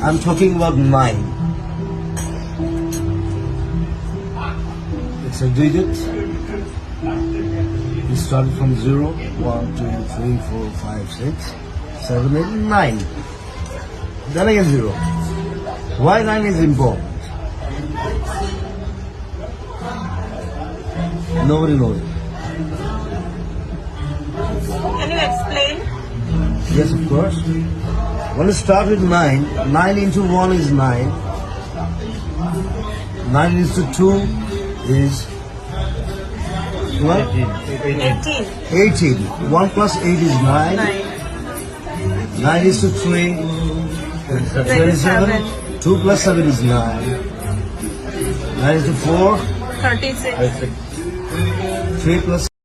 I'm talking about 9. It's a digit. We started from 0, 1, 2, 3, 4, 5, 6, 7, 8, 9. Then again 0. Why 9 is important? Nobody knows it. Can you explain? Yes, of course. When you start with 9, 9 into 1 is 9. 9 into 2 is what? 18. 18. 1 plus 8 is 9. 9. 9 is to 3. 27. 2 plus 7 is 9. 9 is to 4. 36. 3 plus